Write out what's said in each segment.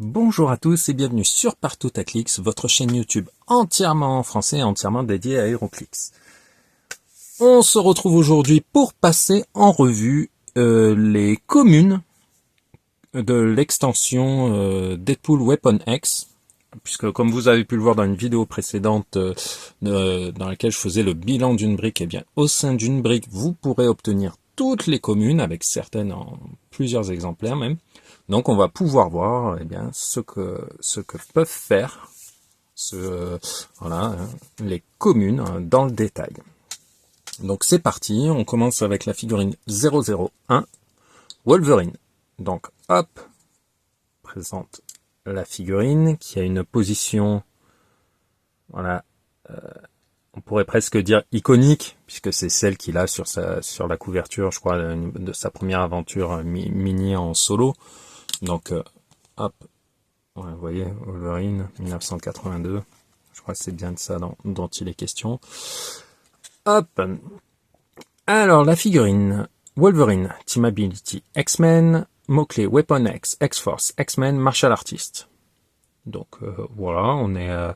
Bonjour à tous et bienvenue sur Partout à Clix, votre chaîne YouTube entièrement en français et entièrement dédiée à HeroClix. On se retrouve aujourd'hui pour passer en revue les communes de l'extension Deadpool Weapon X, puisque comme vous avez pu le voir dans une vidéo précédente dans laquelle je faisais le bilan d'une brique, et bien au sein d'une brique vous pourrez obtenir toutes les communes, avec certaines en plusieurs exemplaires même. Donc on va pouvoir voir ce que peuvent faire les communes dans le détail. Donc c'est parti, on commence avec la figurine 001, Wolverine. Donc hop, présente la figurine qui a une position, on pourrait presque dire iconique, puisque c'est celle qu'il a sur la couverture, je crois, de sa première aventure mini en solo. Donc, hop, ouais, vous voyez, Wolverine, 1982, je crois que c'est bien de ça dont il est question. Hop, alors la figurine, Wolverine, Team Ability, X-Men, mot-clé, Weapon X, X-Force, X-Men, Martial Artist. Donc, voilà, on est...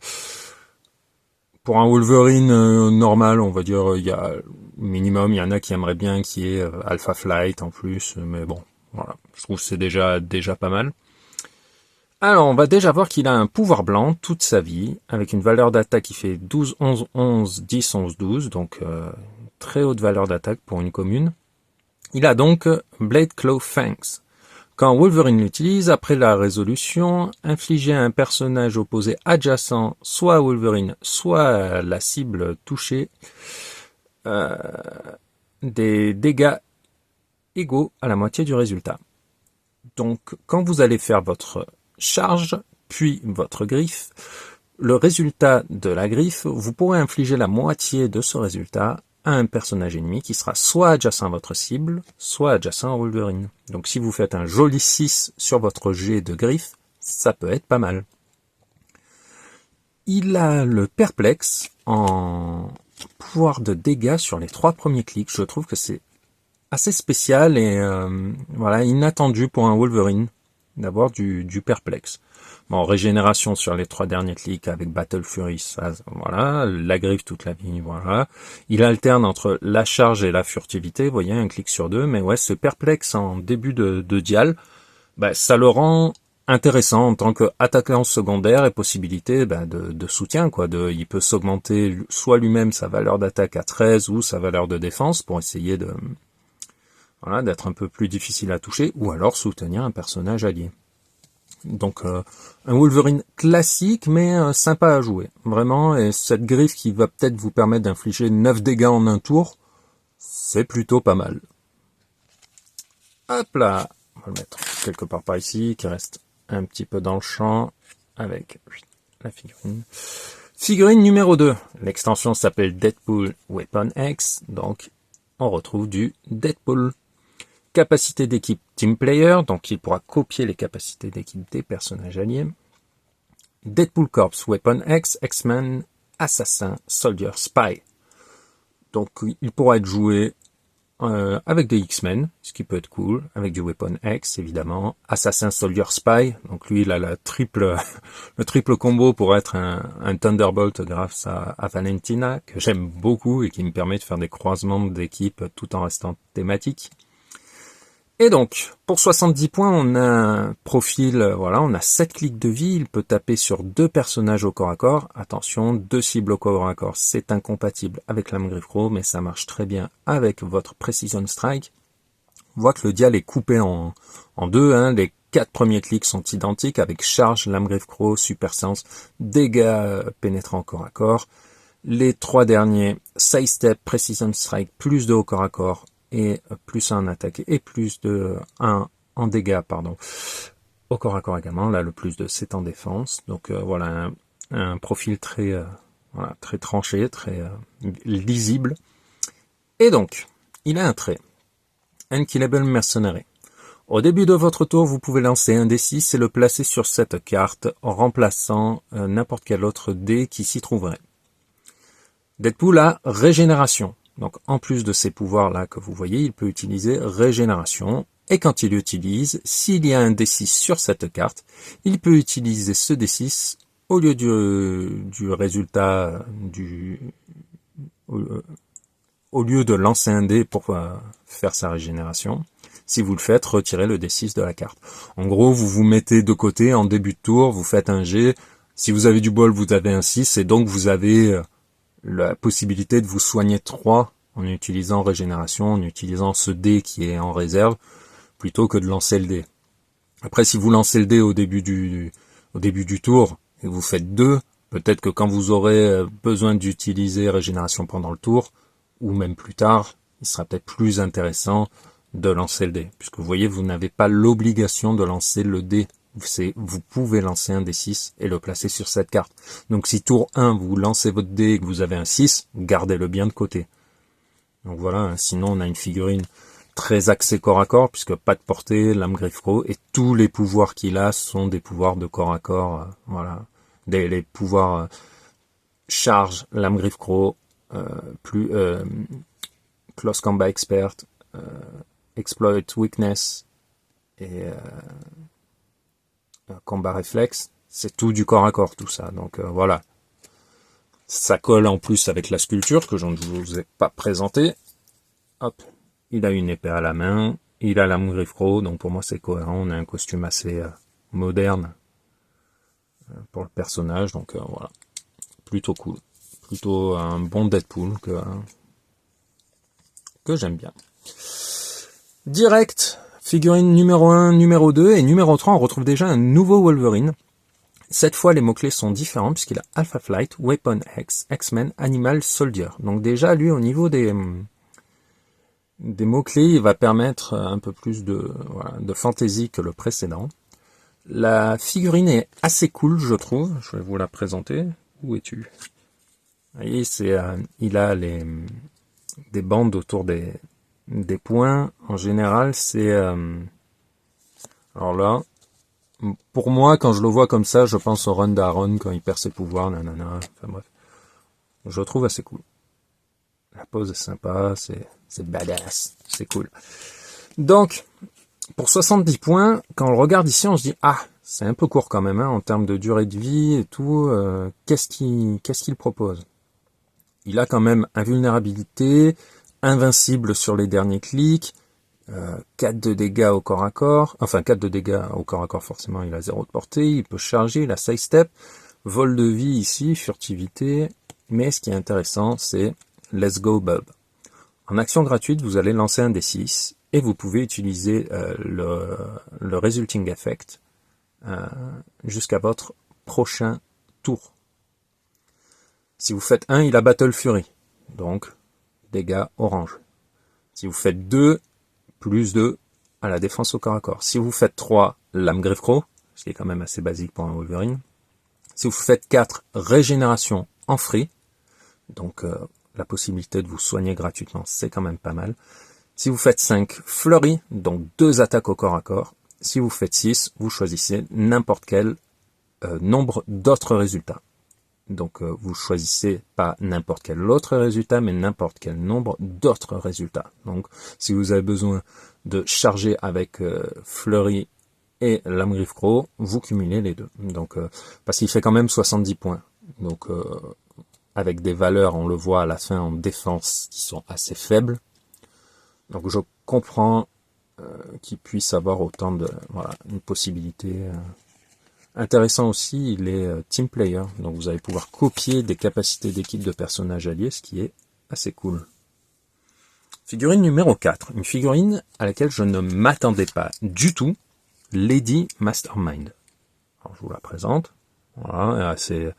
pour un Wolverine normal, on va dire, il y a minimum, il y en a qui aimeraient bien qu'il y ait Alpha Flight en plus, mais bon, voilà, je trouve que c'est déjà pas mal. Alors, on va déjà voir qu'il a un pouvoir blanc toute sa vie, avec une valeur d'attaque qui fait 12, 11, 11, 10, 11, 12, donc très haute valeur d'attaque pour une commune. Il a donc Blade Claw Fangs. Quand Wolverine l'utilise, après la résolution, infliger à un personnage opposé adjacent, soit à Wolverine, soit à la cible touchée, des dégâts égaux à la moitié du résultat. Donc, quand vous allez faire votre charge, puis votre griffe, le résultat de la griffe, vous pourrez infliger la moitié de ce résultat à un personnage ennemi qui sera soit adjacent à votre cible, soit adjacent à Wolverine. Donc si vous faites un joli 6 sur votre jet de griffe, ça peut être pas mal. Il a le perplexe en pouvoir de dégâts sur les 3 premiers clics. Je trouve que c'est assez spécial et inattendu pour un Wolverine d'avoir du perplexe. Bon, régénération sur les 3 derniers clics avec Battle Fury, ça, voilà, la griffe toute la vie, voilà. Il alterne entre la charge et la furtivité, vous voyez, un clic sur 2, mais ouais, ce perplexe en début de dial, ça le rend intéressant en tant qu'attaquant secondaire et possibilité de soutien, quoi. Il peut s'augmenter soit lui-même sa valeur d'attaque à 13 ou sa valeur de défense pour essayer d'être un peu plus difficile à toucher, ou alors soutenir un personnage allié. Donc un Wolverine classique, mais sympa à jouer, vraiment, et cette griffe qui va peut-être vous permettre d'infliger 9 dégâts en un tour, c'est plutôt pas mal. Hop là, on va le mettre quelque part par ici, qui reste un petit peu dans le champ, avec la figurine. Figurine numéro 2, l'extension s'appelle Deadpool Weapon X, donc on retrouve du Deadpool. Capacité d'équipe Team Player, donc il pourra copier les capacités d'équipe des personnages alliés. Deadpool Corps Weapon X, X-Men, Assassin, Soldier, Spy. Donc il pourra être joué avec des X-Men, ce qui peut être cool, avec du Weapon X évidemment. Assassin, Soldier, Spy, donc lui il a le triple combo pour être un Thunderbolt grâce à Valentina, que j'aime beaucoup et qui me permet de faire des croisements d'équipe tout en restant thématique. Et donc, pour 70 points, on a un profil, on a 7 clics de vie, il peut taper sur 2 personnages au corps à corps. Attention, 2 cibles au corps à corps, c'est incompatible avec la Griffe Crow, mais ça marche très bien avec votre Precision Strike. On voit que le dial est coupé en 2, les 4 premiers clics sont identiques avec charge, lame Griffe Crow, super sens, dégâts pénétrants corps à corps. Les 3 derniers, side step, Precision Strike, plus de au corps à corps, et plus 1 en attaque et plus de 1 en dégâts, au corps à corps également. Là, le plus de 7 en défense. Donc voilà, un profil très tranché, très lisible. Et donc, il a un trait. Unkillable Mercenary. Au début de votre tour, vous pouvez lancer un D6 et le placer sur cette carte en remplaçant n'importe quel autre dé qui s'y trouverait. Deadpool a régénération. Donc en plus de ces pouvoirs là que vous voyez, il peut utiliser régénération Et quand il l'utilise, s'il y a un D6 sur cette carte, il peut utiliser ce D6 au lieu du résultat au lieu de lancer un dé pour faire sa régénération. Si vous le faites, retirez le D6 de la carte. En gros, vous vous mettez de côté en début de tour, vous faites un jet. Si vous avez du bol, vous avez un 6 et donc vous avez la possibilité de vous soigner 3 en utilisant régénération, en utilisant ce dé qui est en réserve, plutôt que de lancer le dé. Après, si vous lancez le dé au début du tour et vous faites 2, peut-être que quand vous aurez besoin d'utiliser régénération pendant le tour, ou même plus tard, il sera peut-être plus intéressant de lancer le dé. Puisque vous voyez, vous n'avez pas l'obligation de lancer le dé. Vous pouvez lancer un D6 et le placer sur cette carte. Donc si tour 1, vous lancez votre dé et que vous avez un 6, gardez-le bien de côté. Donc voilà, sinon on a une figurine très axée corps à corps, puisque pas de portée, lame griffe-croc, et tous les pouvoirs qu'il a sont des pouvoirs de corps à corps. Voilà, les pouvoirs charge, lame griffe-croc, close combat expert, exploit weakness et combat réflexe, c'est tout du corps à corps tout ça. Donc voilà, ça colle en plus avec la sculpture que je ne vous ai pas présentée. Hop, il a une épée à la main, il a lame griffe-croc, donc pour moi c'est cohérent. On a un costume assez moderne pour le personnage, donc voilà, plutôt cool. Plutôt un bon Deadpool que j'aime bien. Direct, figurine numéro 1, numéro 2 et numéro 3, on retrouve déjà un nouveau Wolverine. Cette fois, les mots-clés sont différents puisqu'il a Alpha Flight, Weapon X, X-Men, Animal, Soldier. Donc déjà, lui, au niveau des mots-clés, il va permettre un peu plus de fantaisie que le précédent. La figurine est assez cool, je trouve. Je vais vous la présenter. Où es-tu ? Vous voyez, il a des bandes autour des points. En général, c'est... alors là, pour moi, quand je le vois comme ça, je pense au run d'Aaron quand il perd ses pouvoirs, nanana. Enfin bref, je le trouve assez cool. La pose est sympa, c'est badass, c'est cool. Donc, pour 70 points, quand on le regarde ici, on se dit « Ah, c'est un peu court quand même, hein, en termes de durée de vie et tout. Qu'est-ce qu'il propose ?» Il a quand même invulnérabilité, invincible sur les derniers clics, 4 de dégâts au corps à corps, enfin 4 de dégâts au corps à corps forcément, il a 0 de portée, il peut charger, il a side step, vol de vie ici, furtivité, mais ce qui est intéressant c'est Let's Go Bob. En action gratuite, vous allez lancer un D6 et vous pouvez utiliser le Resulting Effect jusqu'à votre prochain tour. Si vous faites 1, il a Battle Fury, donc dégâts orange. Si vous faites 2, plus 2 à la défense au corps à corps. Si vous faites 3, lame griffe-croc, ce qui est quand même assez basique pour un Wolverine. Si vous faites 4, régénération en free, donc la possibilité de vous soigner gratuitement, c'est quand même pas mal. Si vous faites 5, fleurie, donc 2 attaques au corps à corps. Si vous faites 6, vous choisissez n'importe quel nombre d'autres résultats. Donc vous choisissez pas n'importe quel autre résultat, mais n'importe quel nombre d'autres résultats. Donc si vous avez besoin de charger avec Fleury et lame griffe-croc, vous cumulez les deux. Donc parce qu'il fait quand même 70 points. Donc avec des valeurs, on le voit à la fin en défense, qui sont assez faibles. Donc je comprends qu'il puisse avoir autant de une possibilité. Intéressant aussi, il est team player, donc vous allez pouvoir copier des capacités d'équipe de personnages alliés, ce qui est assez cool. Figurine numéro 4, une figurine à laquelle je ne m'attendais pas du tout, Lady Mastermind. Alors je vous la présente, voilà, c'est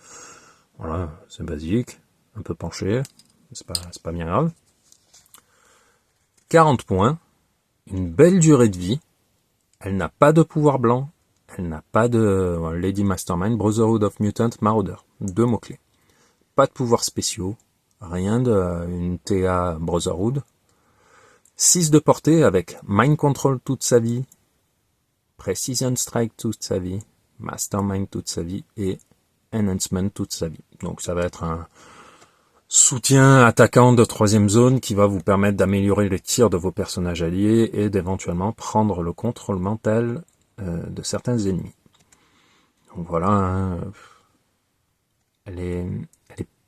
basique, un peu penché, c'est pas bien grave. 40 points, une belle durée de vie, elle n'a pas de pouvoir blanc, elle n'a pas de Lady Mastermind, Brotherhood of Mutant, Marauder. 2 mots-clés. Pas de pouvoirs spéciaux, rien une TA Brotherhood. 6 de portée avec Mind Control toute sa vie, Precision Strike toute sa vie, Mastermind toute sa vie et Enhancement toute sa vie. Donc ça va être Soutien attaquant de troisième zone qui va vous permettre d'améliorer les tirs de vos personnages alliés et d'éventuellement prendre le contrôle mental de certains ennemis. Donc voilà, hein, elle est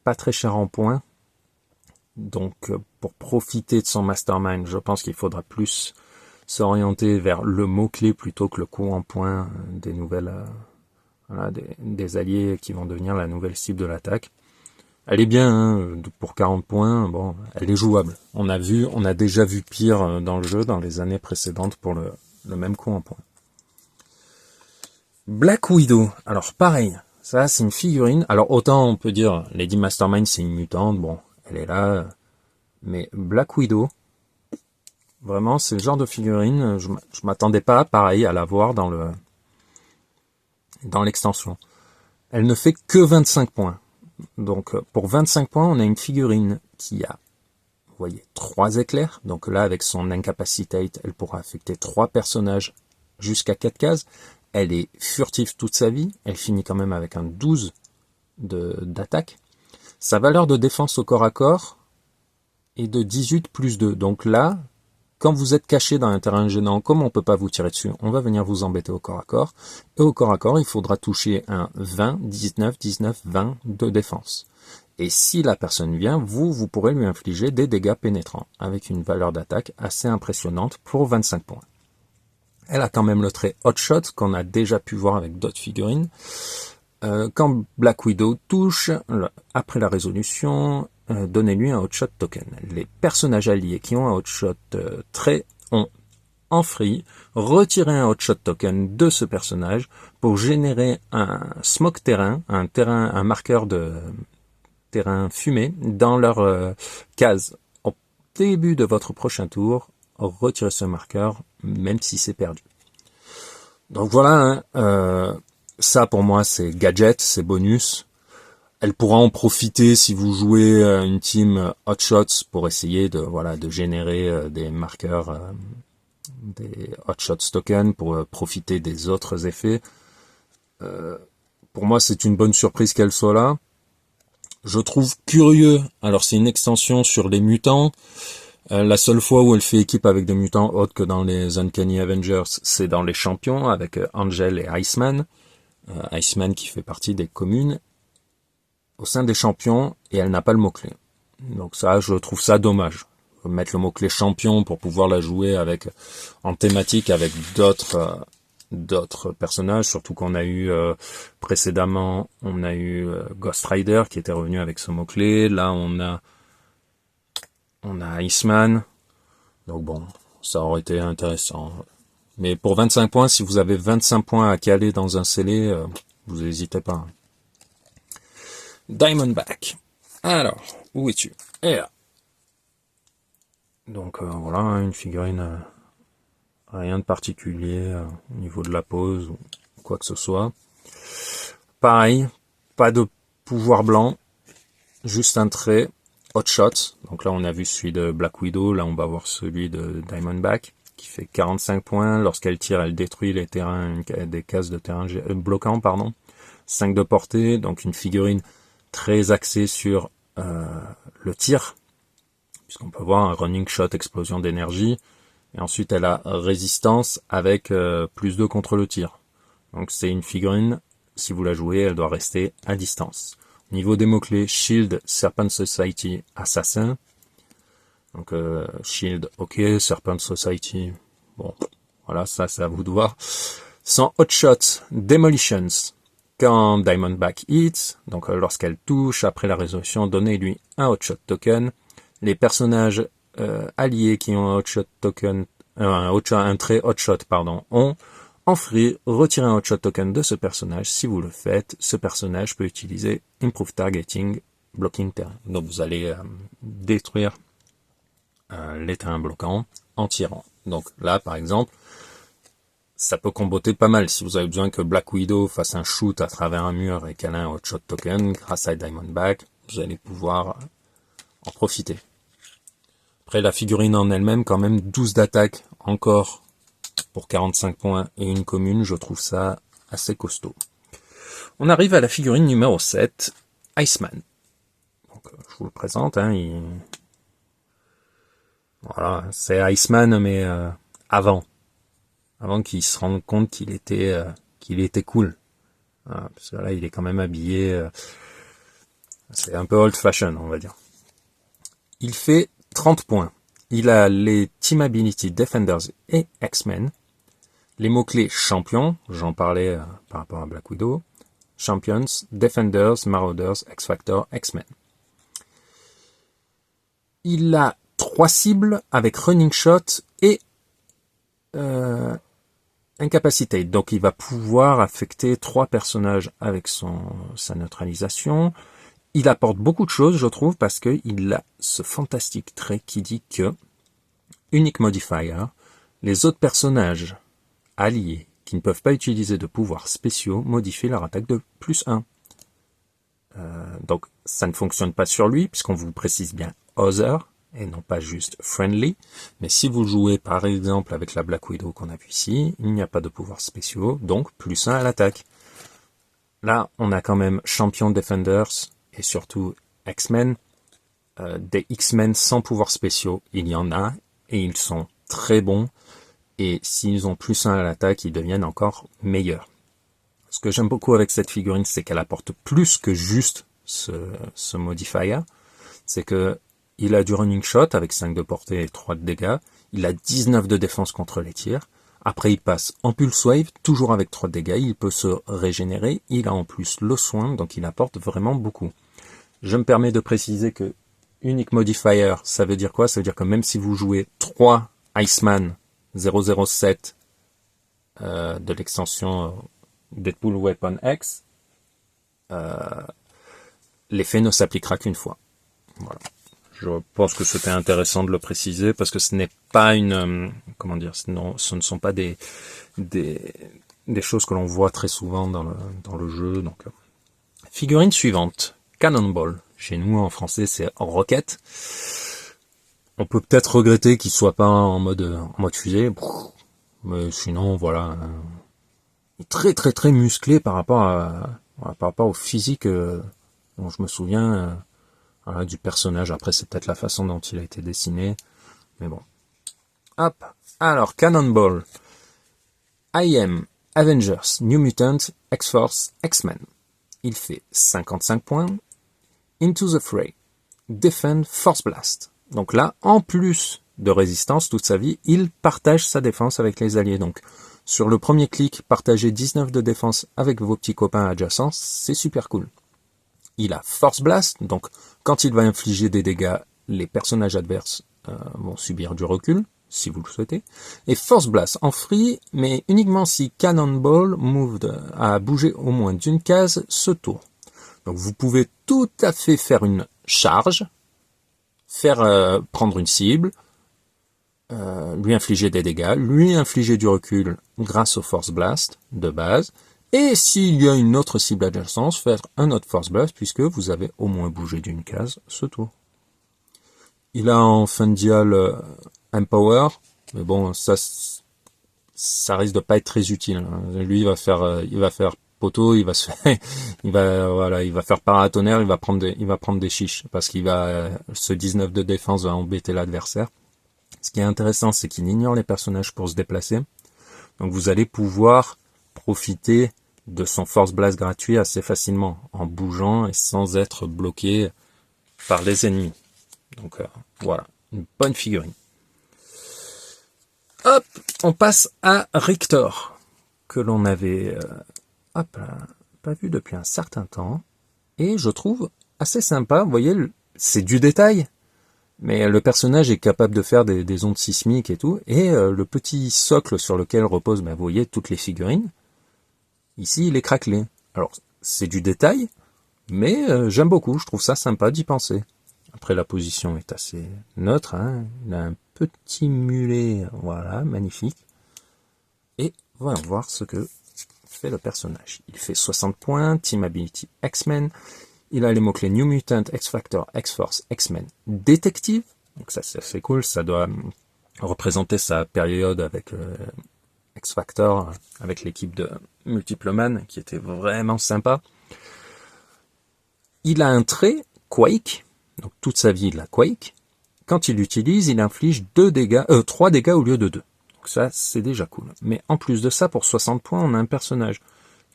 pas très chère en points. Donc pour profiter de son mastermind, je pense qu'il faudra plus s'orienter vers le mot-clé plutôt que le coup en points des nouvelles voilà, des alliés qui vont devenir la nouvelle cible de l'attaque. Elle est bien, hein, pour 40 points, bon, elle est jouable. On a déjà vu pire dans le jeu dans les années précédentes pour le même coup en points. Black Widow, alors pareil, ça c'est une figurine, alors autant on peut dire Lady Mastermind c'est une mutante, bon, elle est là, mais Black Widow, vraiment c'est le genre de figurine, je m'attendais pas pareil à la voir dans l'extension. Elle ne fait que 25 points. Donc pour 25 points, on a une figurine qui a, vous voyez, 3 éclairs. Donc là, avec son Incapacitate, elle pourra affecter 3 personnages jusqu'à 4 cases. Elle est furtive toute sa vie. Elle finit quand même avec un 12 d'attaque. Sa valeur de défense au corps à corps est de 18 plus 2. Donc là, quand vous êtes caché dans un terrain gênant, comme on ne peut pas vous tirer dessus, on va venir vous embêter au corps à corps. Et au corps à corps, il faudra toucher un 20, 19, 19, 20 de défense. Et si la personne vient, vous pourrez lui infliger des dégâts pénétrants, avec une valeur d'attaque assez impressionnante pour 25 points. Elle a quand même le trait Hot Shot, qu'on a déjà pu voir avec d'autres figurines. Quand Black Widow touche, après la résolution, donnez-lui un Hotshot token. Les personnages alliés qui ont un Hotshot trait ont en free retiré un Hotshot token de ce personnage pour générer un smoke terrain, un marqueur de terrain fumé dans leur case. Au début de votre prochain tour, retirez ce marqueur, même si c'est perdu. Donc voilà, hein, ça pour moi c'est gadget, c'est bonus. Elle pourra en profiter si vous jouez une team Hot Shots pour essayer de générer des marqueurs, des Hot Shots tokens pour profiter des autres effets. Pour moi, c'est une bonne surprise qu'elle soit là. Je trouve curieux. Alors, c'est une extension sur les mutants. La seule fois où elle fait équipe avec des mutants autres que dans les Uncanny Avengers, c'est dans les champions avec Angel et Iceman. Iceman qui fait partie des communes au sein des champions, et elle n'a pas le mot-clé. Donc ça, je trouve ça dommage. Mettre le mot-clé champion pour pouvoir la jouer en thématique avec d'autres personnages, surtout qu'on a eu précédemment, on a eu Ghost Rider qui était revenu avec ce mot-clé. Là, on a Iceman. Donc bon, ça aurait été intéressant. Mais pour 25 points, si vous avez 25 points à caler dans un scellé, vous n'hésitez pas. Diamondback. Alors, où es-tu? Et là. Donc voilà, une figurine, rien de particulier au niveau de la pose ou quoi que ce soit. Pareil, pas de pouvoir blanc, juste un trait, Hot Shot. Donc là on a vu celui de Black Widow, là on va voir celui de Diamondback qui fait 45 points. Lorsqu'elle tire, elle détruit les terrains, des cases de terrain bloquants, pardon. 5 de portée, donc une figurine très axée sur le tir, puisqu'on peut voir un running shot, explosion d'énergie, et ensuite elle a résistance avec plus 2 contre le tir. Donc c'est une figurine, si vous la jouez, elle doit rester à distance. Au niveau des mots-clés, Shield, Serpent Society, Assassin. Donc Shield, ok, Serpent Society, bon, voilà, ça c'est à vous de voir. Sans Hot Shot, Demolitions. Quand Diamondback hits, donc lorsqu'elle touche, après la résolution, donnez-lui un Hotshot token. Les personnages alliés qui ont un Hotshot token, un trait Hotshot, pardon, ont en free retiré un Hotshot token de ce personnage. Si vous le faites, ce personnage peut utiliser Improve Targeting, Blocking Terrain. Donc vous allez détruire les terrains bloquants en tirant. Donc là, par exemple, ça peut comboter pas mal. Si vous avez besoin que Black Widow fasse un shoot à travers un mur et qu'elle a un Hotshot token, grâce à Diamondback, vous allez pouvoir en profiter. Après, la figurine en elle-même, quand même 12 d'attaque encore pour 45 points et une commune, je trouve ça assez costaud. On arrive à la figurine numéro 7, Iceman. Donc je vous le présente, hein, voilà, c'est Iceman, mais avant qu'il se rende compte qu'il était cool. Voilà, parce que là, il est quand même habillé, c'est un peu old fashion, on va dire. Il fait 30 points. Il a les Team Ability Defenders et X-Men. Les mots-clés champion, j'en parlais par rapport à Black Widow. Champions, Defenders, Marauders, X-Factor, X-Men. Il a 3 cibles avec Running Shot et Incapacitate. Donc il va pouvoir affecter 3 personnages avec sa neutralisation. Il apporte beaucoup de choses, je trouve, parce qu'il a ce fantastique trait qui dit que Unique Modifier, les autres personnages alliés qui ne peuvent pas utiliser de pouvoirs spéciaux modifient leur attaque de +1. Donc ça ne fonctionne pas sur lui, puisqu'on vous précise bien Other, et non pas juste Friendly. Mais si vous jouez par exemple avec la Black Widow qu'on a vu ici, il n'y a pas de pouvoirs spéciaux, donc +1 à l'attaque. Là, on a quand même Champion Defenders, et surtout X-Men. Des X-Men sans pouvoirs spéciaux, il y en a, et ils sont très bons. Et s'ils ont +1 à l'attaque, ils deviennent encore meilleurs. Ce que j'aime beaucoup avec cette figurine, c'est qu'elle apporte plus que juste ce modifier. C'est que il a du running shot avec 5 de portée et 3 de dégâts. Il a 19 de défense contre les tirs. Après, il passe en pulse wave, toujours avec 3 de dégâts. Il peut se régénérer. Il a en plus le soin, donc il apporte vraiment beaucoup. Je me permets de préciser que Unique Modifier, ça veut dire quoi? Ça veut dire que même si vous jouez 3 Iceman 007 de l'extension Deadpool Weapon X, l'effet ne s'appliquera qu'une fois. Voilà. Je pense que c'était intéressant de le préciser parce que ce n'est pas une ce ne sont pas des choses que l'on voit très souvent dans le jeu. Donc, figurine suivante, Cannonball. Chez nous en français c'est Rocket. On peut peut-être regretter qu'il soit pas en mode fusée, mais sinon voilà, il est très très très musclé par rapport au physique dont je me souviens du personnage. Après c'est peut-être la façon dont il a été dessiné, mais bon. Hop, alors Cannonball, I Am, Avengers, New Mutant, X-Force, X-Men. Il fait 55 points. Into the Fray, Defend, Force Blast. Donc là, en plus de résistance toute sa vie, il partage sa défense avec les alliés. Donc sur le premier clic, partager 19 de défense avec vos petits copains adjacents, c'est super cool. Il a Force Blast, donc quand il va infliger des dégâts, les personnages adverses vont subir du recul, si vous le souhaitez. Et Force Blast en free, mais uniquement si Cannonball a bougé au moins d'une case ce tour. Donc vous pouvez tout à fait faire une charge, prendre une cible, lui infliger des dégâts, lui infliger du recul grâce au Force Blast de base, et s'il y a une autre cible adjacente, faire un autre Force Blast puisque vous avez au moins bougé d'une case ce tour. Il a en fin de dial Empower, mais bon ça risque de pas être très utile. Hein. Lui il va faire poteau, il va faire paratonnerre, il va prendre des chiches parce qu'il ce 19 de défense va embêter l'adversaire. Ce qui est intéressant, c'est qu'il ignore les personnages pour se déplacer. Donc vous allez pouvoir profiter de son Force Blast gratuit assez facilement en bougeant et sans être bloqué par les ennemis. Donc voilà, une bonne figurine. Hop, on passe à Rictor, que l'on avait pas vu depuis un certain temps, et je trouve assez sympa. Vous voyez, c'est du détail, mais le personnage est capable de faire des ondes sismiques et tout, et le petit socle sur lequel reposent, vous voyez, toutes les figurines, ici il est craquelé. Alors c'est du détail, mais j'aime beaucoup, je trouve ça sympa d'y penser. Après la position est assez neutre, hein. Il a un petit mulet, voilà, magnifique, et voyons voir ce que fait le personnage. Il fait 60 points, Team Ability X-Men, il a les mots-clés New Mutant, X-Factor, X-Force, X-Men, Détective, donc ça c'est assez cool, ça doit représenter sa période avec X-Factor, avec l'équipe de Multiple Man, qui était vraiment sympa. Il a un trait, Quake, donc toute sa vie la Quake. Quand il l'utilise, il inflige 3 dégâts au lieu de 2. Donc ça, c'est déjà cool. Mais en plus de ça, pour 60 points, on a un personnage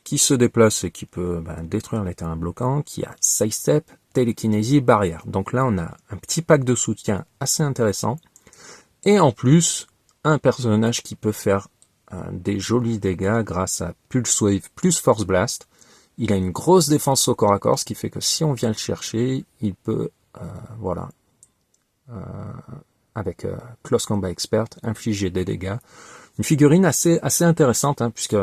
qui se déplace et qui peut détruire les terrains bloquants, qui a Sidestep, Télékinésie, Barrière. Donc là, on a un petit pack de soutien assez intéressant. Et en plus, un personnage qui peut faire des jolis dégâts grâce à Pulse Wave plus Force Blast. Il a une grosse défense au corps à corps, ce qui fait que si on vient le chercher, il peut, avec Close Combat Expert, infliger des dégâts. Une figurine assez intéressante, puisque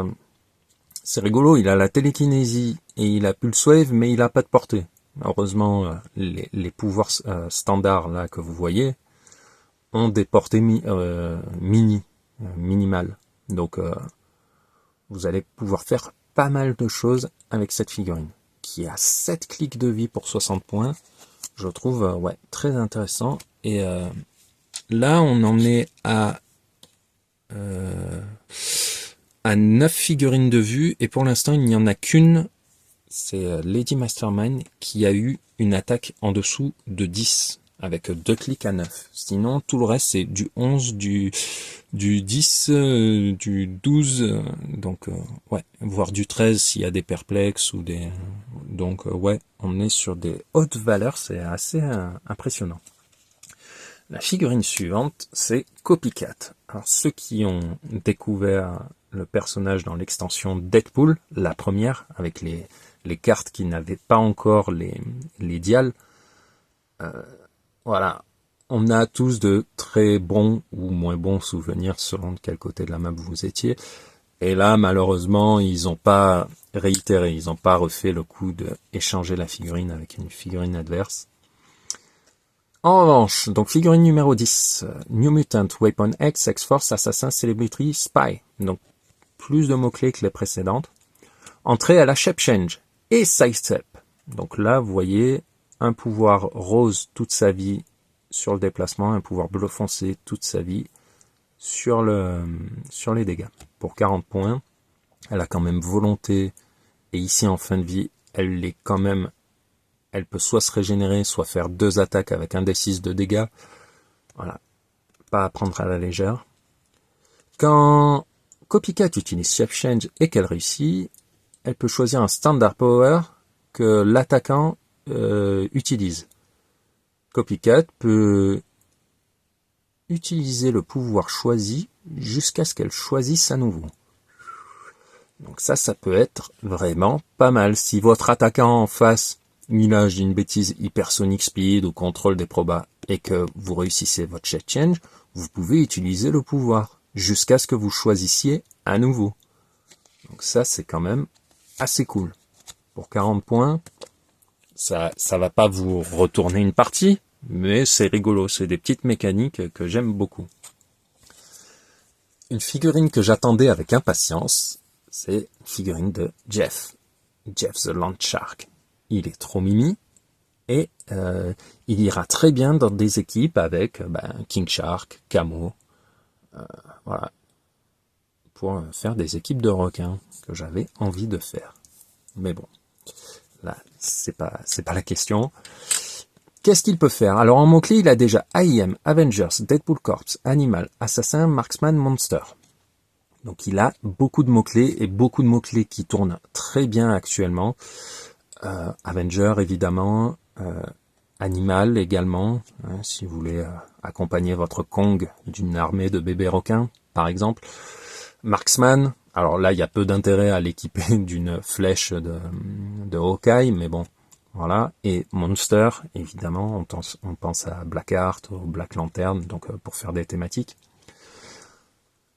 c'est rigolo, il a la télékinésie et il a Pulse Wave, mais il a pas de portée. Heureusement, les pouvoirs standards là que vous voyez ont des portées minimales. Donc, vous allez pouvoir faire pas mal de choses avec cette figurine, qui a 7 clics de vie pour 60 points. Je trouve très intéressant. Et là, on en est à 9 figurines de vue, et pour l'instant, il n'y en a qu'une. C'est Lady Mastermind qui a eu une attaque en dessous de 10, avec 2 clics à 9. Sinon, tout le reste, c'est du 11, du 10, du 12, donc voire du 13 s'il y a des perplexes ou des... Donc on est sur des hautes valeurs, c'est assez impressionnant. La figurine suivante, c'est Copycat. Alors ceux qui ont découvert le personnage dans l'extension Deadpool, la première, avec les cartes qui n'avaient pas encore les dials, voilà, on a tous de très bons ou moins bons souvenirs selon de quel côté de la map vous étiez. Et là, malheureusement, ils n'ont pas réitéré, ils n'ont pas refait le coup de échanger la figurine avec une figurine adverse. En revanche, donc figurine numéro 10, New Mutant, Weapon X, X-Force, Assassin, Celebrity, Spy. Donc plus de mots-clés que les précédentes. Entrée à la Shape Change et Sidestep. Donc là, vous voyez, un pouvoir rose toute sa vie sur le déplacement, un pouvoir bleu foncé toute sa vie sur les dégâts. Pour 40 points, elle a quand même volonté, et ici en fin de vie, elle peut soit se régénérer, soit faire 2 attaques avec un D6 de dégâts. Voilà, pas à prendre à la légère. Quand Copycat utilise Shape Change et qu'elle réussit, elle peut choisir un Standard Power que l'attaquant utilise. Copycat peut utiliser le pouvoir choisi jusqu'à ce qu'elle choisisse à nouveau. Donc ça peut être vraiment pas mal. Si votre attaquant en face, il a, une bêtise, Hypersonic Speed ou contrôle des probas, et que vous réussissez votre Shape Change, vous pouvez utiliser le pouvoir jusqu'à ce que vous choisissiez à nouveau. Donc ça, c'est quand même assez cool. Pour 40 points, ça va pas vous retourner une partie, mais c'est rigolo, c'est des petites mécaniques que j'aime beaucoup. Une figurine que j'attendais avec impatience, c'est une figurine de Jeff the Land Shark. Il est trop mimi, et il ira très bien dans des équipes avec King Shark, Camo, voilà, pour faire des équipes de requins que j'avais envie de faire. Mais bon, là, c'est pas la question. Qu'est-ce qu'il peut faire? Alors en mots-clés, il a déjà AIM, Avengers, Deadpool Corps, Animal, Assassin, Marksman, Monster. Donc il a beaucoup de mots-clés, et beaucoup de mots-clés qui tournent très bien actuellement. Avenger évidemment, Animal également, si vous voulez accompagner votre Kong d'une armée de bébés requins, par exemple. Marksman, alors là il y a peu d'intérêt à l'équiper d'une flèche de Hawkeye, mais bon, voilà. Et Monster, évidemment, on pense à Blackheart, au Black Lantern, donc pour faire des thématiques.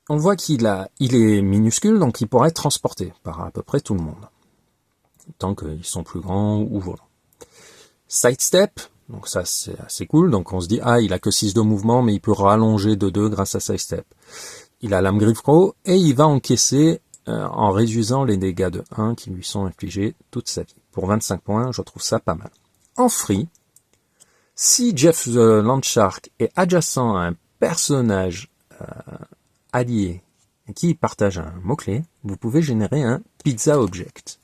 On voit il est minuscule, donc il pourrait être transporté par à peu près tout le monde, tant qu'ils sont plus grands ou volants. Sidestep, donc ça c'est assez cool, donc on se dit, il a que 6 de mouvement, mais il peut rallonger de 2 grâce à Sidestep. Il a Lame Griffe Crow, et il va encaisser en réduisant les dégâts de 1 qui lui sont infligés toute sa vie. Pour 25 points, je trouve ça pas mal. En free, si Jeff the Land Shark est adjacent à un personnage allié qui partage un mot-clé, vous pouvez générer un Pizza Object.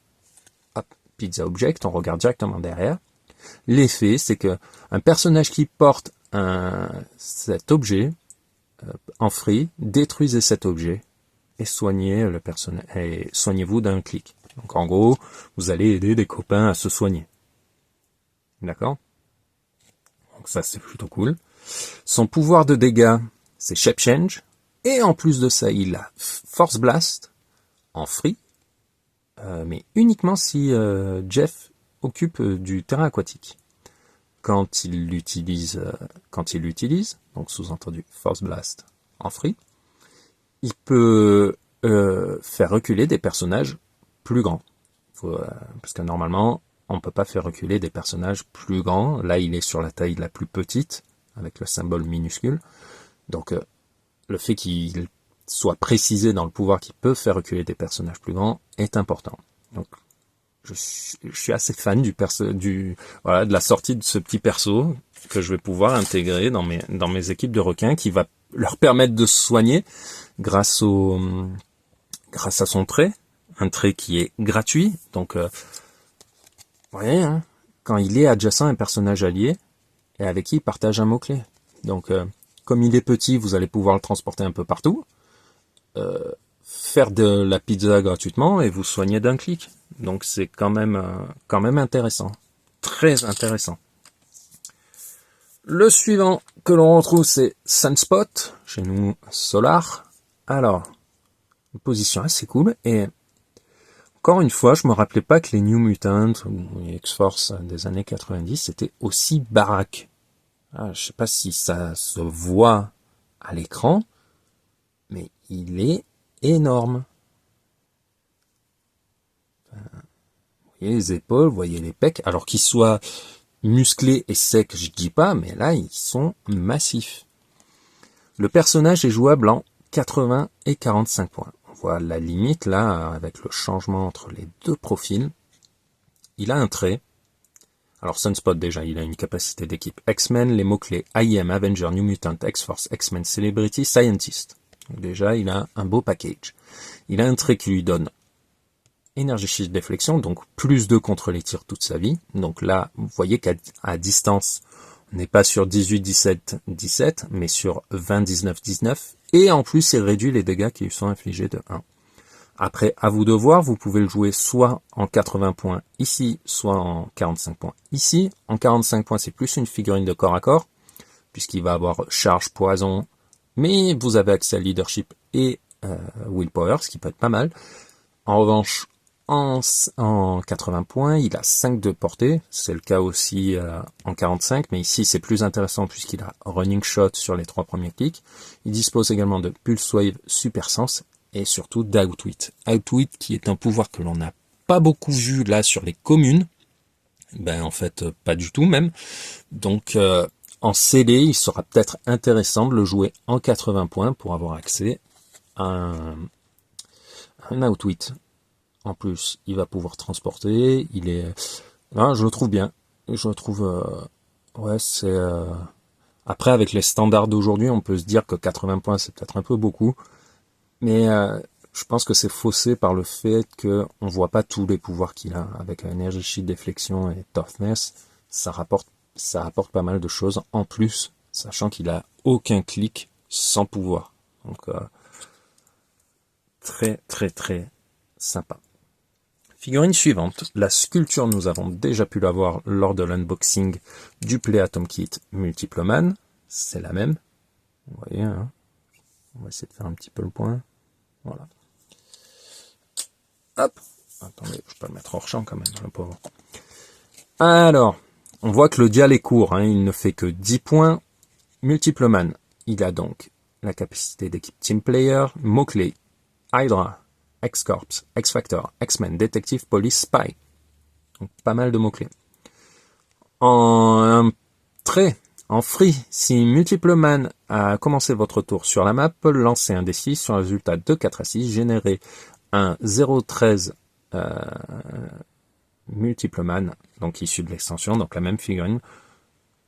Hop, Pizza Object, on regarde directement derrière. L'effet, c'est que un personnage qui porte cet objet en free, détruisez cet objet et soignez le personnage et soignez-vous d'un clic. Donc en gros, vous allez aider des copains à se soigner. D'accord? Donc ça c'est plutôt cool. Son pouvoir de dégâts, c'est Shape Change. Et en plus de ça, il a Force Blast en free. Mais uniquement si Jeff occupe du terrain aquatique. Quand il l'utilise, donc sous-entendu Force Blast en free, il peut faire reculer des personnages plus grands. Parce que normalement, on ne peut pas faire reculer des personnages plus grands. Là, il est sur la taille la plus petite, avec le symbole minuscule. Donc, le fait qu'il soit précisé dans le pouvoir qui peut faire reculer des personnages plus grands est important. Donc, je suis assez fan de la sortie de ce petit perso que je vais pouvoir intégrer dans mes équipes de requins, qui va leur permettre de se soigner grâce à son trait, un trait qui est gratuit. Donc, vous voyez, hein, quand il est adjacent à un personnage allié et avec qui il partage un mot-clé. Donc, comme il est petit, vous allez pouvoir le transporter un peu partout, faire de la pizza gratuitement et vous soigner d'un clic. Donc c'est quand même intéressant, très intéressant. Le suivant que l'on retrouve, c'est Sunspot, chez nous Solar. Alors, une position assez cool, et encore une fois, je me rappelais pas que les New Mutants ou les X-Force des années 90 c'était aussi baraque. Je sais pas si ça se voit à l'écran, mais il est énorme. Vous voyez les épaules, vous voyez les pecs, alors qu'ils soient musclés et secs, je dis pas, mais là, ils sont massifs. Le personnage est jouable en 80 et 45 points. On voit la limite, là, avec le changement entre les deux profils. Il a un trait. Alors, Sunspot, déjà, il a une capacité d'équipe X-Men, les mots-clés IM, Avenger, New Mutant, X-Force, X-Men, Celebrity, Scientist. Donc déjà, il a un beau package. Il a un trait qui lui donne énergie shield déflexion, donc plus 2 contre les tirs toute sa vie. Donc là, vous voyez qu'à distance, on n'est pas sur 18, 17, 17, mais sur 20, 19, 19. Et en plus, il réduit les dégâts qui lui sont infligés de 1. Après, à vous de voir, vous pouvez le jouer soit en 80 points ici, soit en 45 points ici. En 45 points, c'est plus une figurine de corps à corps, puisqu'il va avoir charge, poison, mais vous avez accès à leadership et willpower, ce qui peut être pas mal. En revanche, en 80 points, il a 5 de portée, c'est le cas aussi en 45, mais ici c'est plus intéressant puisqu'il a running shot sur les 3 premiers clics. Il dispose également de pulse wave, super sense et surtout d'outwit. Outwit qui est un pouvoir que l'on n'a pas beaucoup vu là sur les communes, ben en fait pas du tout même. Donc en CD, il sera peut-être intéressant de le jouer en 80 points pour avoir accès à un outwit. En plus, il va pouvoir transporter, je le trouve bien. Je le trouve, c'est... Après, avec les standards d'aujourd'hui, on peut se dire que 80 points, c'est peut-être un peu beaucoup. Mais je pense que c'est faussé par le fait qu'on voit pas tous les pouvoirs qu'il a. Avec Energy Shield, Déflexion et Toughness, ça apporte pas mal de choses. En plus, sachant qu'il a aucun clic sans pouvoir. Donc, très, très, très sympa. Figurine suivante, la sculpture, nous avons déjà pu la voir lors de l'unboxing du Play Atom Kit Multiploman. C'est la même. Vous voyez, hein, on va essayer de faire un petit peu le point. Voilà. Hop. Attendez, je peux le mettre hors champ quand même, le pauvre. Alors, on voit que le dial est court, hein, il ne fait que 10 points. Multiploman, il a donc la capacité d'équipe Team Player, mots-clés, Hydra, X-Corps, X-Factor, X-Men, Detective, Police, Spy. Donc, pas mal de mots-clés. En trait, en free, si Multiploman a commencé votre tour sur la map, lancez un D6 sur un résultat de 4 à 6, générez un 0,13 Multiploman, donc issu de l'extension, donc la même figurine,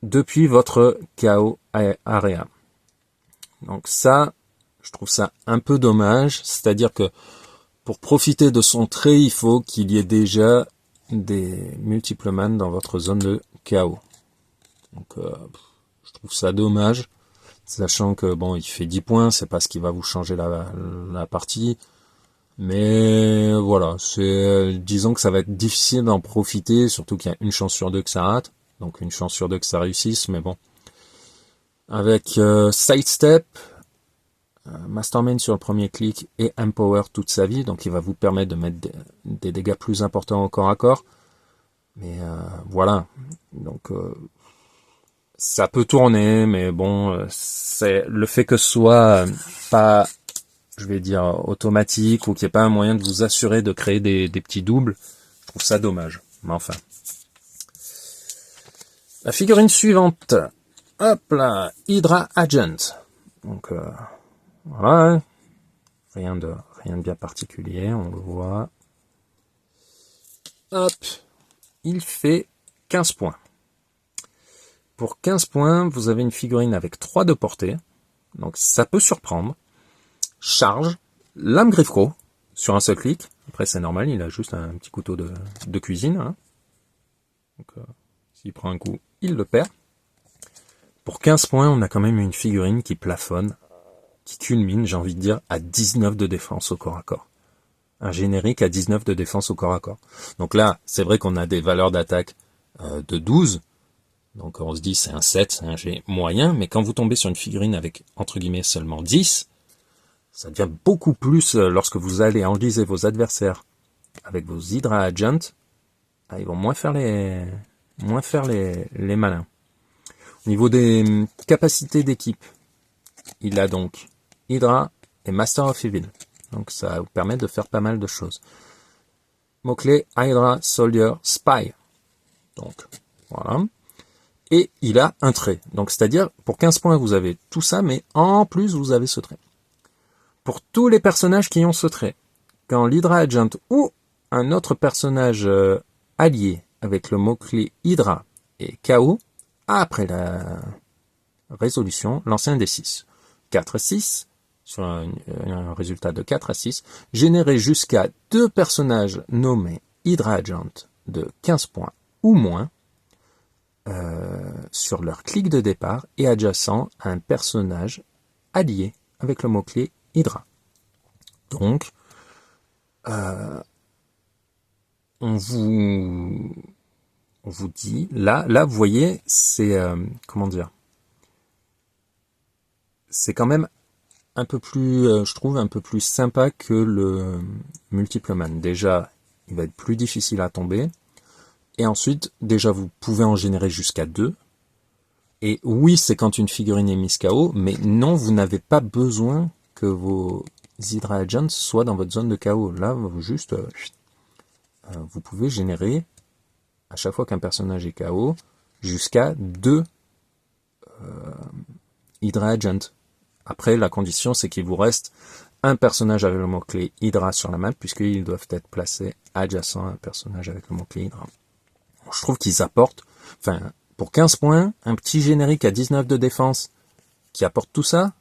depuis votre KO area. Donc ça, je trouve ça un peu dommage, c'est-à-dire que pour profiter de son trait, il faut qu'il y ait déjà des Multiploman dans votre zone de KO. Donc je trouve ça dommage, sachant que bon, il fait 10 points, c'est pas ce qui va vous changer la partie. Mais voilà, disons que ça va être difficile d'en profiter, surtout qu'il y a une chance sur deux que ça rate, donc une chance sur deux que ça réussisse, mais bon. Avec Sidestep, Mastermind sur le premier clic et Empower toute sa vie, donc il va vous permettre de mettre des dégâts plus importants au corps à corps. Mais voilà, donc ça peut tourner, mais bon, c'est le fait que ce soit pas, je vais dire, automatique, ou qu'il n'y ait pas un moyen de vous assurer de créer des petits doubles, je trouve ça dommage. Mais enfin. La figurine suivante. Hop là, Hydra Agent. Donc voilà, hein. Rien de bien particulier, on le voit. Hop, il fait 15 points. Pour 15 points, vous avez une figurine avec 3 de portée, donc ça peut surprendre. Charge, lame griffe-croc sur un seul clic. Après c'est normal, il a juste un petit couteau de cuisine. Hein. Donc s'il prend un coup, il le perd. Pour 15 points, on a quand même une figurine qui plafonne, qui culmine, j'ai envie de dire, à 19 de défense au corps à corps. Un générique à 19 de défense au corps à corps. Donc là, c'est vrai qu'on a des valeurs d'attaque de 12. Donc on se dit c'est un 7, c'est un G moyen. Mais quand vous tombez sur une figurine avec, entre guillemets, seulement 10, ça devient beaucoup plus lorsque vous allez enliser vos adversaires avec vos Hydra Agents. Ils vont moins faire les malins. Au niveau des capacités d'équipe, il a donc Hydra et Master of Evil. Donc ça vous permet de faire pas mal de choses. Mot-clé Hydra, Soldier, Spy. Donc voilà. Et il a un trait. Donc c'est-à-dire, pour 15 points, vous avez tout ça, mais en plus, vous avez ce trait. Pour tous les personnages qui ont ce trait, quand l'Hydra Agent ou un autre personnage allié avec le mot-clé Hydra et KO, après la résolution, lancez un D6. 4 à 6, sur un résultat de 4 à 6, générez jusqu'à 2 personnages nommés Hydra Agent de 15 points ou moins sur leur clic de départ et adjacent à un personnage allié avec le mot-clé Hydra. Donc, on vous dit, là, vous voyez, c'est, comment dire, c'est quand même un peu plus, je trouve, un peu plus sympa que le Multiple Man. Déjà, il va être plus difficile à tomber. Et ensuite, déjà, vous pouvez en générer jusqu'à 2. Et oui, c'est quand une figurine est mise KO, mais non, vous n'avez pas besoin que vos Hydra Agents soient dans votre zone de KO. Là, juste, vous pouvez générer, à chaque fois qu'un personnage est KO, jusqu'à 2 Hydra Agents. Après, la condition, c'est qu'il vous reste un personnage avec le mot-clé Hydra sur la map, puisqu'ils doivent être placés adjacents à un personnage avec le mot-clé Hydra. Je trouve qu'ils apportent, enfin, pour 15 points, un petit générique à 19 de défense qui apporte tout ça,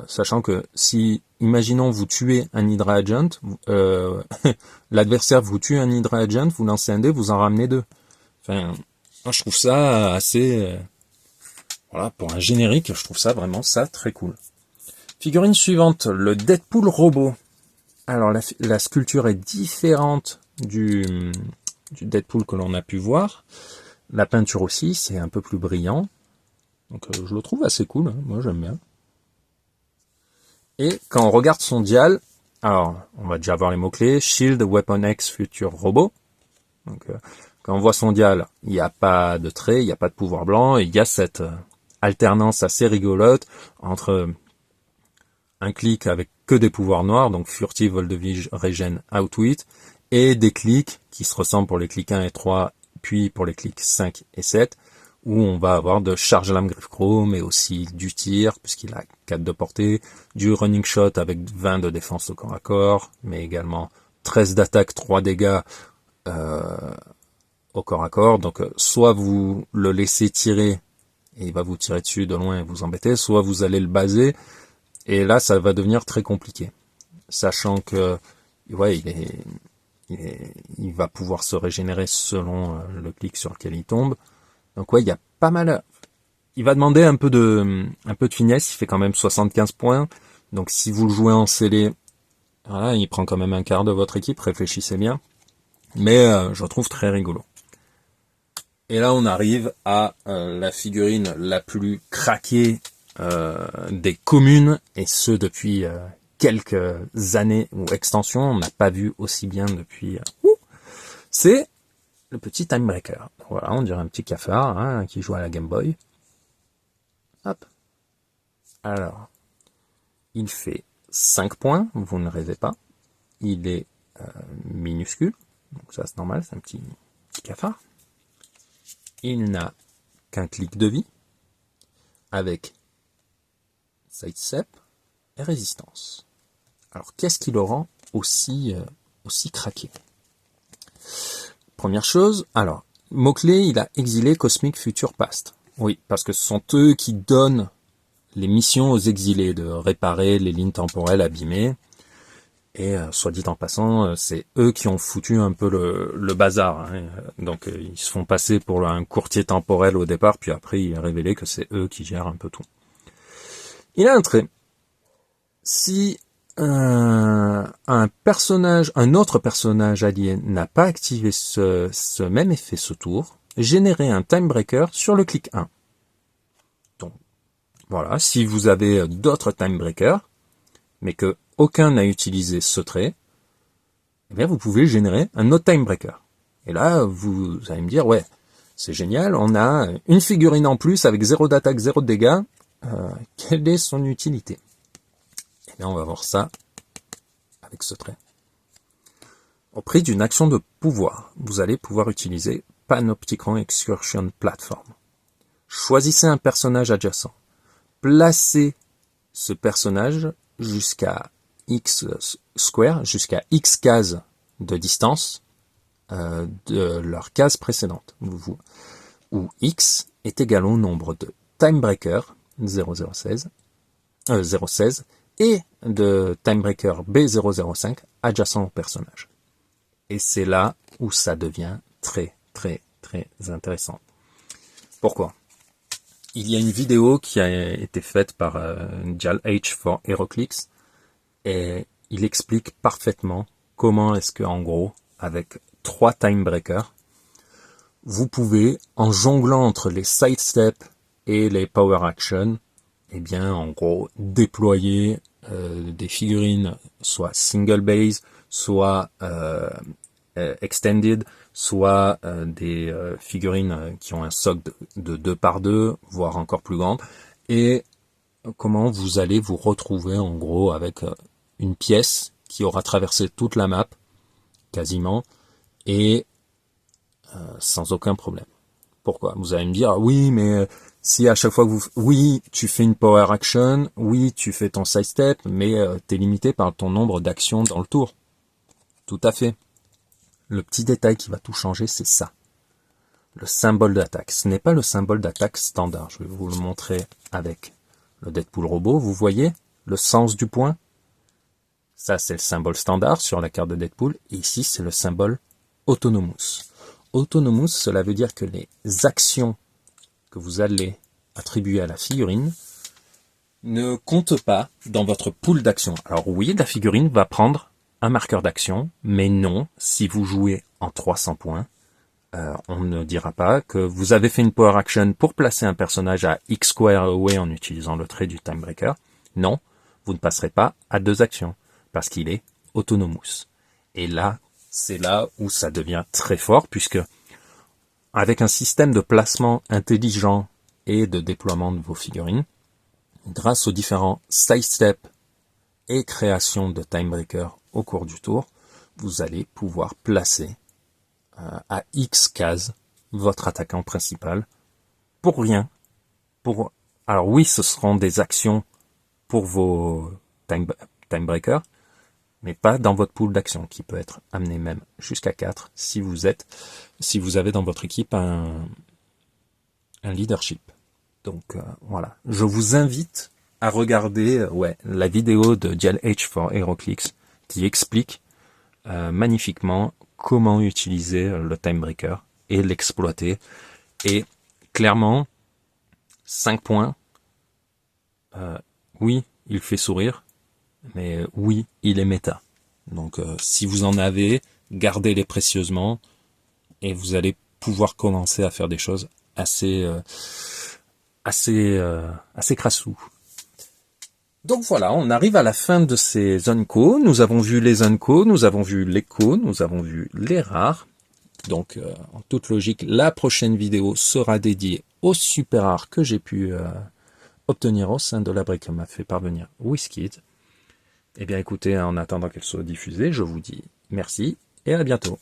sachant que si, imaginons, vous tuez un Hydra Agent, l'adversaire vous tue un Hydra Agent, vous lancez un dé, vous en ramenez 2. Enfin, moi, je trouve ça assez... voilà, pour un générique, je trouve ça vraiment très cool. Figurine suivante, le Deadpool robot. Alors, la sculpture est différente du Deadpool que l'on a pu voir. La peinture aussi, c'est un peu plus brillant. Donc je le trouve assez cool, hein. Moi j'aime bien. Et quand on regarde son dial, alors on va déjà voir les mots-clés, Shield, Weapon X, Future Robot. Donc quand on voit son dial, il n'y a pas de trait, il n'y a pas de pouvoir blanc, et il y a cette alternance assez rigolote entre un clic avec que des pouvoirs noirs, donc Furtive, Vol de Vige, Regen, Outwit, et des clics qui se ressemblent pour les clics 1 et 3, puis pour les clics 5 et 7, où on va avoir de charge lame griffe-croc, mais aussi du tir, puisqu'il a 4 de portée, du running shot avec 20 de défense au corps à corps, mais également 13 d'attaque, 3 dégâts au corps à corps. Donc soit vous le laissez tirer, et il va vous tirer dessus de loin et vous embêter, soit vous allez le baser, et là ça va devenir très compliqué. Sachant que, ouais, il va pouvoir se régénérer selon le clic sur lequel il tombe. Donc ouais, il y a pas mal. Il va demander un peu de finesse. Il fait quand même 75 points. Donc si vous le jouez en scellé, voilà, il prend quand même un quart de votre équipe. Réfléchissez bien. Mais je trouve très rigolo. Et là, on arrive à la figurine la plus craquée des communes, et ce depuis quelques années ou extensions. On n'a pas vu aussi bien depuis. C'est le petit Time Breaker. Voilà, on dirait un petit cafard hein, qui joue à la Game Boy. Hop. Alors, il fait 5 points, vous ne rêvez pas. Il est minuscule, donc ça c'est normal, c'est un petit cafard. Il n'a qu'un clic de vie, avec sidestep et résistance. Alors, qu'est-ce qui le rend aussi craqué? Première chose, alors, mot-clé, il a exilé Cosmic Future Past. Oui, parce que ce sont eux qui donnent les missions aux exilés, de réparer les lignes temporelles abîmées. Et soit dit en passant, c'est eux qui ont foutu un peu le bazar. Hein. Donc ils se font passer pour un courtier temporel au départ, puis après il est révélé que c'est eux qui gèrent un peu tout. Il a un trait. Si un autre personnage allié n'a pas activé ce même effet ce tour, générez un Time Breaker sur le clic 1. Donc voilà, si vous avez d'autres Time Breakers, mais que aucun n'a utilisé ce trait, eh bien vous pouvez générer un autre Time Breaker. Et là, vous allez me dire, ouais, c'est génial, on a une figurine en plus avec 0 d'attaque, 0 de dégâts. Quelle est son utilité? Eh bien, on va voir ça avec ce trait. Au prix d'une action de pouvoir, vous allez pouvoir utiliser Panopticon Excursion Platform. Choisissez un personnage adjacent. Placez ce personnage jusqu'à X square, jusqu'à X cases de distance de leur case précédente, où X est égal au nombre de Time Breaker 016 et de Time Breaker B005 adjacent au personnage. Et c'est là où ça devient très très très intéressant. Pourquoi? Il y a une vidéo qui a été faite par Dial H for HeroClix et il explique parfaitement comment est-ce que, en gros, avec 3 Time Breakers, vous pouvez, en jonglant entre les sidestep et les power action, eh bien, en gros, déployer des figurines soit single base, soit extended, soit des figurines qui ont un socle de 2 par 2, voire encore plus grande, et comment vous allez vous retrouver en gros avec une pièce qui aura traversé toute la map, quasiment, et sans aucun problème. Pourquoi? Vous allez me dire, oui, mais si à chaque fois que oui, tu fais une power action, oui, tu fais ton sidestep, mais t'es limité par ton nombre d'actions dans le tour. Tout à fait. Le petit détail qui va tout changer, c'est ça. Le symbole d'attaque. Ce n'est pas le symbole d'attaque standard. Je vais vous le montrer avec le Deadpool robot. Vous voyez le sens du point? Ça, c'est le symbole standard sur la carte de Deadpool. Et ici, c'est le symbole Autonomous. Autonomous, cela veut dire que les actions que vous allez attribuer à la figurine ne comptent pas dans votre pool d'actions. Alors oui, la figurine va prendre un marqueur d'action, mais non, si vous jouez en 300 points, on ne dira pas que vous avez fait une power action pour placer un personnage à X square away en utilisant le trait du Time Breaker. Non, vous ne passerez pas à 2 actions, parce qu'il est Autonomous. Et là, c'est là où ça devient très fort, puisque avec un système de placement intelligent et de déploiement de vos figurines, grâce aux différents sidestep et création de Time Breaker au cours du tour, vous allez pouvoir placer à X cases votre attaquant principal pour rien. Alors oui, ce seront des actions pour vos Time Breakers, mais pas dans votre pool d'action, qui peut être amené même jusqu'à 4 si vous avez dans votre équipe un leadership. Donc voilà, je vous invite à regarder la vidéo de Dial H for HeroClix qui explique magnifiquement comment utiliser le time breaker et l'exploiter. Et clairement, 5 points. Oui, il fait sourire, mais oui, il est méta. Donc si vous en avez, gardez-les précieusement et vous allez pouvoir commencer à faire des choses assez crassous. Donc voilà, on arrive à la fin de ces unco. Nous avons vu les unco, nous avons vu les co, nous avons vu les rares. Donc en toute logique, la prochaine vidéo sera dédiée aux super rares que j'ai pu obtenir au sein de la brique que m'a fait parvenir WizKids. Eh bien écoutez, en attendant qu'elle soit diffusée, je vous dis merci et à bientôt.